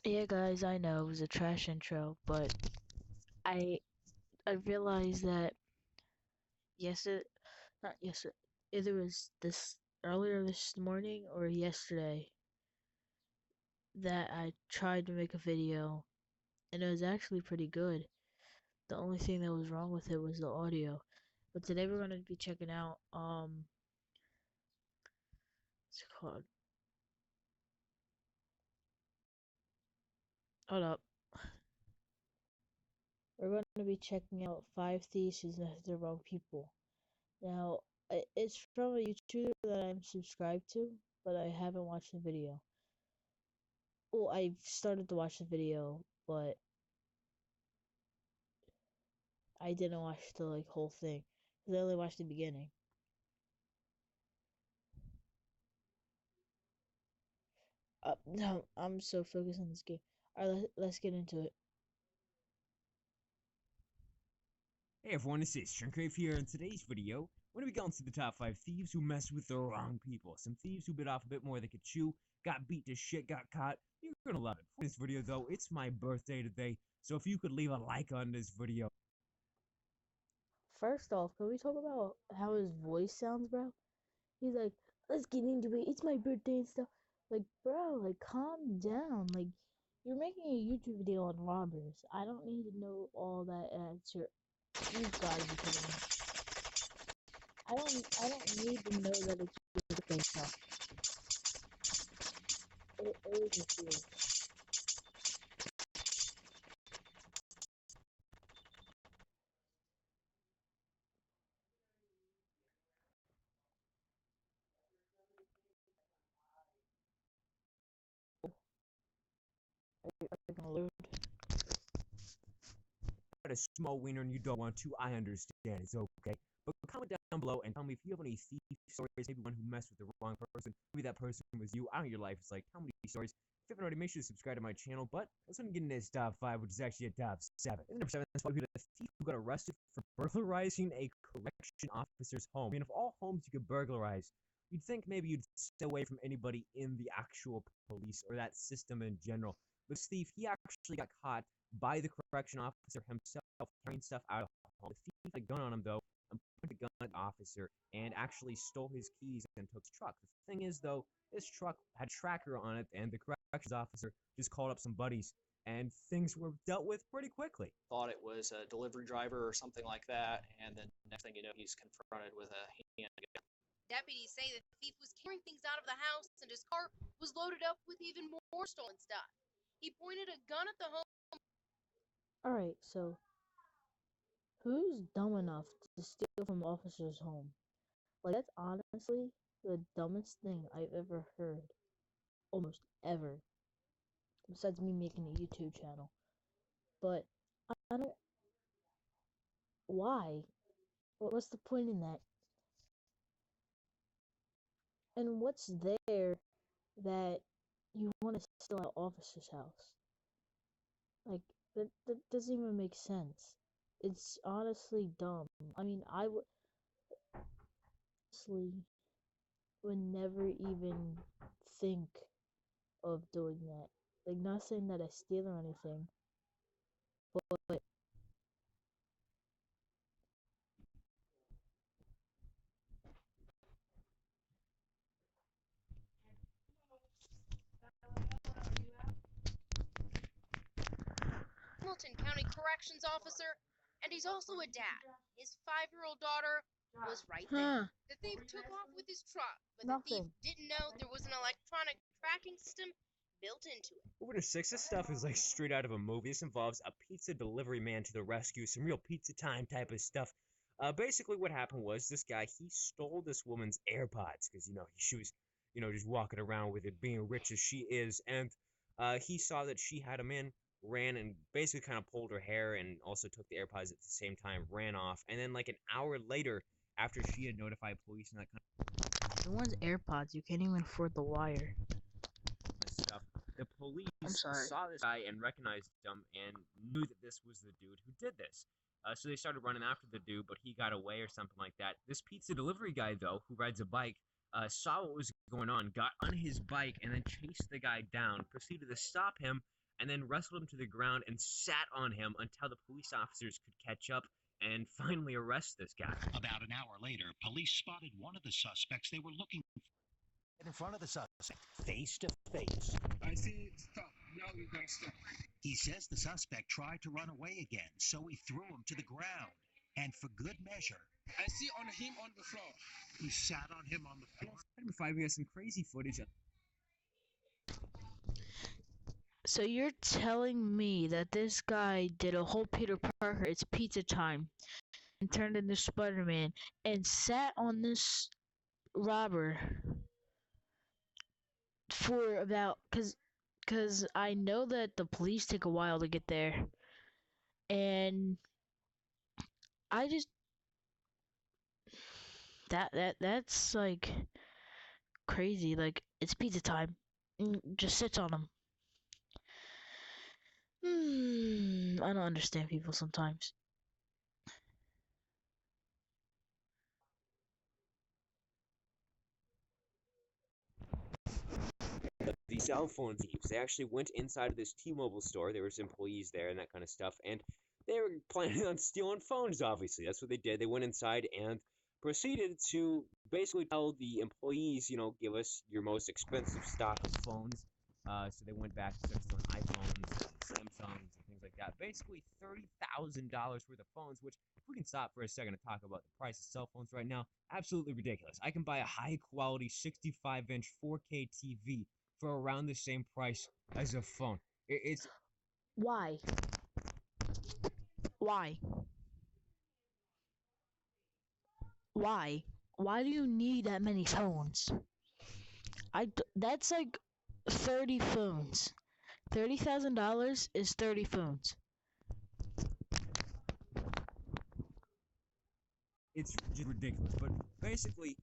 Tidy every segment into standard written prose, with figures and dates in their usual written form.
Yeah, guys, I know it was a trash intro, but I I realized that yesterday, not yesterday, either was this earlier this morning or yesterday that I tried to make a video, and it was actually pretty good. The only thing that was wrong with it was the audio. But today we're gonna be checking out what's it called? Hold up. We're gonna be checking out five thieves who met the wrong people. Now, it's from a YouTuber that I'm subscribed to, but I haven't watched the video. Well, I started to watch the video, but I didn't watch the whole thing because I only watched the beginning. No, I'm so focused on this game. All right, let's get into it. Hey everyone, it's Shrinkgrave here. In today's video, we're going to be going through the top 5 thieves who messed with the wrong people. Some thieves who bit off a bit more than they could chew, got beat to shit, got caught. You're going to love it. For this video though, it's my birthday today, so if you could leave a like on this video. First off, can we talk about how his voice sounds, bro? He's like, let's get into it. It's my birthday and stuff. Like, bro, like, calm down. Like, you're making a YouTube video on robbers. I don't need to know all that answer. You've got to be kidding me. I don't need to know that it's your birthday stuff. It is weird. Are gonna load? Got a small wiener and you don't want to, I understand, it's okay. But comment down below and tell me if you have any thief stories, maybe one who messed with the wrong person, maybe that person was you. I don't know your life is like. Tell me stories. If you haven't already, make sure to subscribe to my channel. But let's get into this top 5, which is actually a top 7. Number 7 is probably the thief who got arrested for burglarizing a correction officer's home. I mean, of all homes you could burglarize, you'd think maybe you'd stay away from anybody in the actual police or that system in general. This thief, he actually got caught by the correction officer himself carrying stuff out of the home. The thief had a gun on him, though, and put the gun at the officer and actually stole his keys and took his truck. The thing is, though, this truck had a tracker on it, and the corrections officer just called up some buddies, and things were dealt with pretty quickly. Thought it was a delivery driver or something like that, and then next thing you know, he's confronted with a handgun. Deputies say that the thief was carrying things out of the house and his car was loaded up with even more stolen stuff. He pointed a gun at the home. Alright, so who's dumb enough to steal from officer's home? Like, that's honestly the dumbest thing I've ever heard. Almost ever. Besides me making a YouTube channel. But I don't. Why? What's the point in that? And what's there that you want to steal at officer's house? Like, that doesn't even make sense. It's honestly dumb. I mean, I would honestly would never even think of doing that. Like, not saying that I steal or anything, but Hamilton County Corrections Officer, and he's also a dad. His 5-year-old daughter was right there. The thief took off with his truck, but the thief didn't know there was an electronic tracking system built into it. Over to 6, this stuff is like straight out of a movie. This involves a pizza delivery man to the rescue, some real pizza time type of stuff. Basically what happened was this guy, he stole this woman's AirPods, because, she was, just walking around with it, being rich as she is, and he saw that she had him in, ran and basically kind of pulled her hair and also took the AirPods at the same time, ran off, and then like an hour later, after she had notified police and that kind of the one's AirPods, you can't even afford the wire. stuff, the police saw this guy and recognized him and knew that this was the dude who did this. So they started running after the dude, but he got away or something like that. This pizza delivery guy, though, who rides a bike, saw what was going on, got on his bike, and then chased the guy down, proceeded to stop him, and then wrestled him to the ground and sat on him until the police officers could catch up and finally arrest this guy. About an hour later, police spotted one of the suspects they were looking for in front of the suspect, face to face. I see, stop. Now you gotta stop. He says the suspect tried to run away again, so he threw him to the ground. And for good measure, I see on him on the floor. he sat on him on the floor. Number 5, we have some crazy footage. So you're telling me that this guy did a whole Peter Parker, it's pizza time, and turned into Spider-Man, and sat on this robber for about, cause I know that the police take a while to get there, and I just, that's like crazy, like, it's pizza time, and just sits on him. I don't understand people sometimes. The cell phone thieves, they actually went inside of this T-Mobile store. There was employees there and that kind of stuff, and they were planning on stealing phones, obviously. That's what they did. They went inside and proceeded to basically tell the employees, give us your most expensive stock of phones. So they went back and started stealing iPhones and Samsungs and things like that. Basically $30,000 worth of phones, which, if we can stop for a second to talk about the price of cell phones right now, absolutely ridiculous. I can buy a high-quality 65-inch 4K TV for around the same price as a phone. It's... Why? Why? Why? Why do you need that many phones? That's like 30 phones. $30,000 is 30 phones. It's just ridiculous. But basically,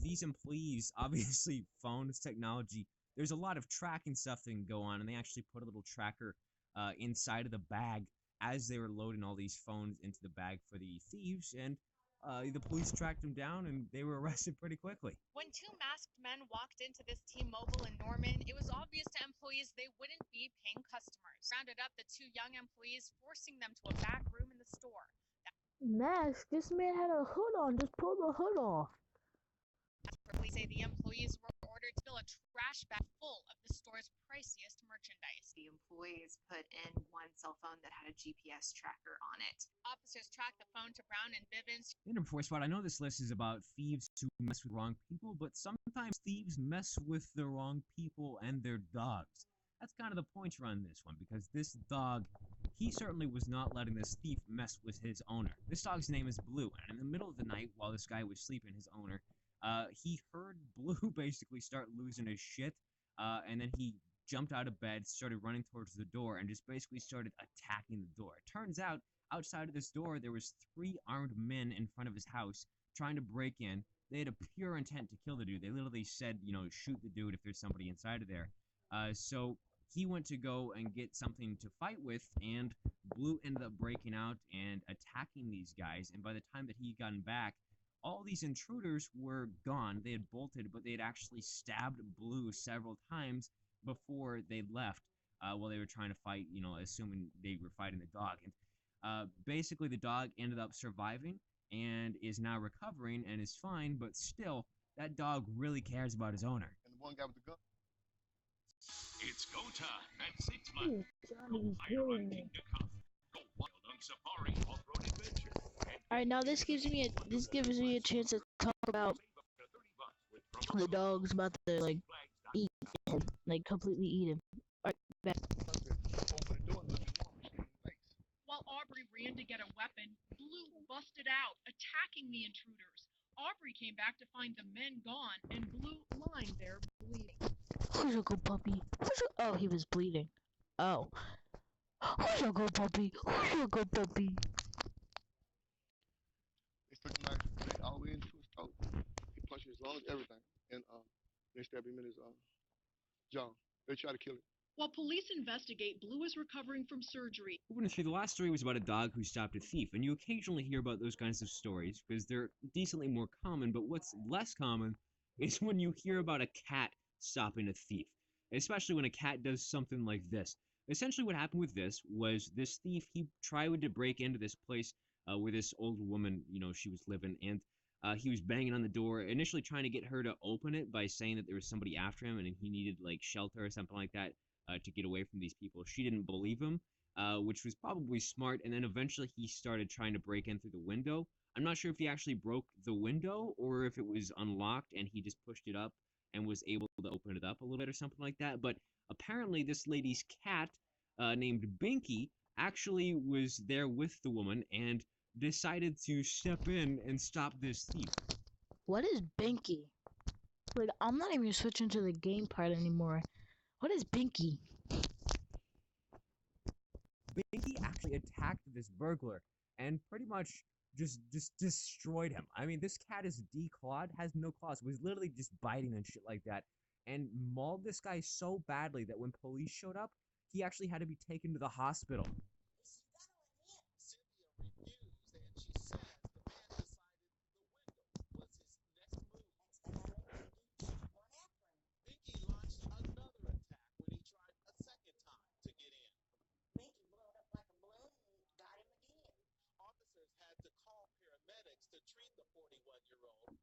these employees obviously found this technology. There's a lot of tracking stuff that can go on, and they actually put a little tracker inside of the bag as they were loading all these phones into the bag for the thieves, and the police tracked them down, and they were arrested pretty quickly. When two masked men walked into this T-Mobile in Norman, it was obvious to employees they wouldn't be paying customers. Rounded up the two young employees, forcing them to a back room in the store. Mask, this man had a hood on. Just pull the hood off. Police say the employees were ordered to fill a trash bag full of the store's priciest merchandise. The employees put in one cell phone that had a GPS tracker on it. Officers tracked the phone to Brown and Bivens. In number 4 spot, I know this list is about thieves who mess with wrong people, but sometimes thieves mess with the wrong people and their dogs. That's kind of the point around this one, because this dog, he certainly was not letting this thief mess with his owner. This dog's name is Blue, and in the middle of the night, while this guy was sleeping, his owner, he heard Blue basically start losing his shit, and then he jumped out of bed, started running towards the door, and just basically started attacking the door. It turns out, outside of this door, there was 3 armed men in front of his house trying to break in. They had a pure intent to kill the dude. They literally said, shoot the dude if there's somebody inside of there. So he went to go and get something to fight with, and Blue ended up breaking out and attacking these guys, and by the time that he gotten back, all these intruders were gone. They had bolted, but they had actually stabbed Blue several times before they left while they were trying to fight, assuming they were fighting the dog. And basically, the dog ended up surviving and is now recovering and is fine, but still, that dog really cares about his owner. And the one guy with the gun. It's go time at 6 months. Go higher on King to Cuff. Go wild on Safari Off-Road Adventure. Alright, now this gives me a chance to talk about the dog's about to eat him, completely eat him. Alright, back. While Aubrey ran to get a weapon, Blue busted out, attacking the intruders. Aubrey came back to find the men gone and Blue lying there bleeding. Who's your good puppy? Oh, he was bleeding. Oh. Who's your good puppy? Who's your good puppy? They took him all the way into his throat. He punched his lungs, everything. And they stabbed him in his jaw. They tried to kill him. While police investigate, Blue is recovering from surgery. We're going to say the last story was about a dog who stopped a thief, and you occasionally hear about those kinds of stories because they're decently more common, but what's less common is when you hear about a cat stopping a thief, especially when a cat does something like this. Essentially, what happened with this was this thief, he tried to break into this place where this old woman, she was living, and he was banging on the door, initially trying to get her to open it by saying that there was somebody after him and he needed like shelter or something like that to get away from these people. She didn't believe him, which was probably smart, and then eventually he started trying to break in through the window. I'm not sure if he actually broke the window or if it was unlocked and he just pushed it up and was able to open it up a little bit or something like that. But apparently this lady's cat named Binky actually was there with the woman and decided to step in and stop this thief. What is Binky? Like, I'm not even switching to the game part anymore. What is Binky? Binky actually attacked this burglar and pretty much just destroyed him. I mean, this cat is declawed, has no claws, was literally just biting and shit like that, and mauled this guy so badly that when police showed up, he actually had to be taken to the hospital.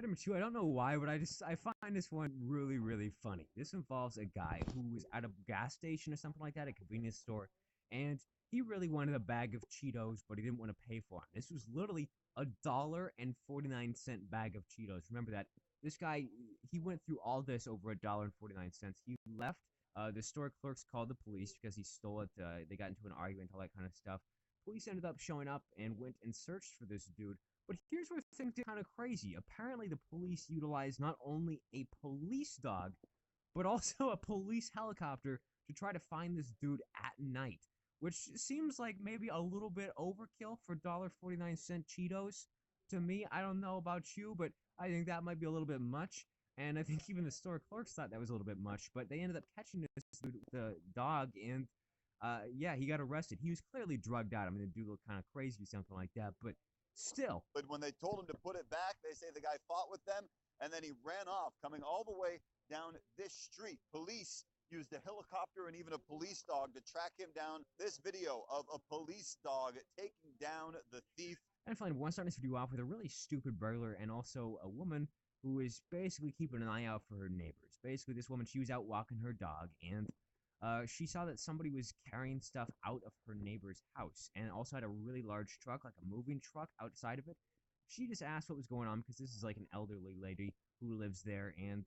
Number two, I don't know why, but I find this one really, really funny. This involves a guy who was at a gas station or something like that, a convenience store, and he really wanted a bag of Cheetos, but he didn't want to pay for them. This was literally $1.49 bag of Cheetos. Remember that. This guy, he went through all this over $1.49. He left. The store clerks called the police because he stole it. They got into an argument, all that kind of stuff. Police ended up showing up and went and searched for this dude. But here's where things get kind of crazy. Apparently, the police utilized not only a police dog, but also a police helicopter to try to find this dude at night, which seems like maybe a little bit overkill for $1.49 Cheetos. To me, I don't know about you, but I think that might be a little bit much. And I think even the store clerks thought that was a little bit much. But they ended up catching this dude, the dog, and yeah, he got arrested. He was clearly drugged out. I mean, the dude looked kind of crazy or something like that, but still. But when they told him to put it back, they say the guy fought with them, and then he ran off, coming all the way down this street. Police used a helicopter and even a police dog to track him down. This video of a police dog taking down the thief. And finally, one starting this video off with a really stupid burglar and also a woman who is basically keeping an eye out for her neighbors. Basically, this woman, she was out walking her dog, and she saw that somebody was carrying stuff out of her neighbor's house and also had a really large truck, like a moving truck outside of it. She just asked what was going on because this is like an elderly lady who lives there, and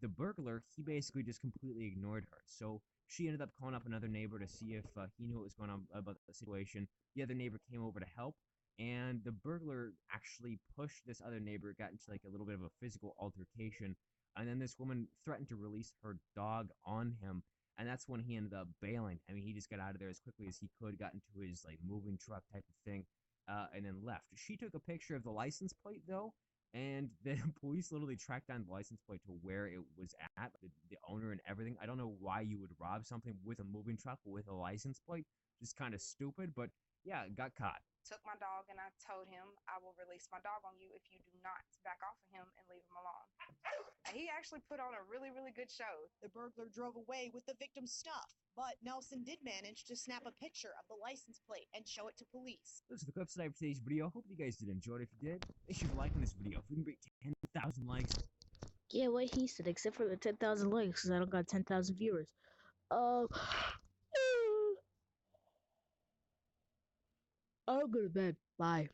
the burglar, he basically just completely ignored her. So she ended up calling up another neighbor to see if he knew what was going on about the situation. The other neighbor came over to help, and the burglar actually pushed this other neighbor, got into like a little bit of a physical altercation, and then this woman threatened to release her dog on him. And that's when he ended up bailing. I mean, he just got out of there as quickly as he could, got into his like moving truck type of thing, and then left. She took a picture of the license plate though, and the police literally tracked down the license plate to where it was at, the owner and everything. I don't know why you would rob something with a moving truck with a license plate. Just kind of stupid, but yeah, got caught. Took my dog and I told him, I will release my dog on you if you do not back off of him and leave him alone. And he actually put on a really, really good show. The burglar drove away with the victim's stuff, but Nelson did manage to snap a picture of the license plate and show it to police. Those are the clips tonight for today's video. Hope you guys did enjoy it. If you did, make sure to like this video. If we can break 10,000 likes. Yeah, what he said, except for the 10,000 likes, because I don't got 10,000 viewers. I'll go to bed. Bye.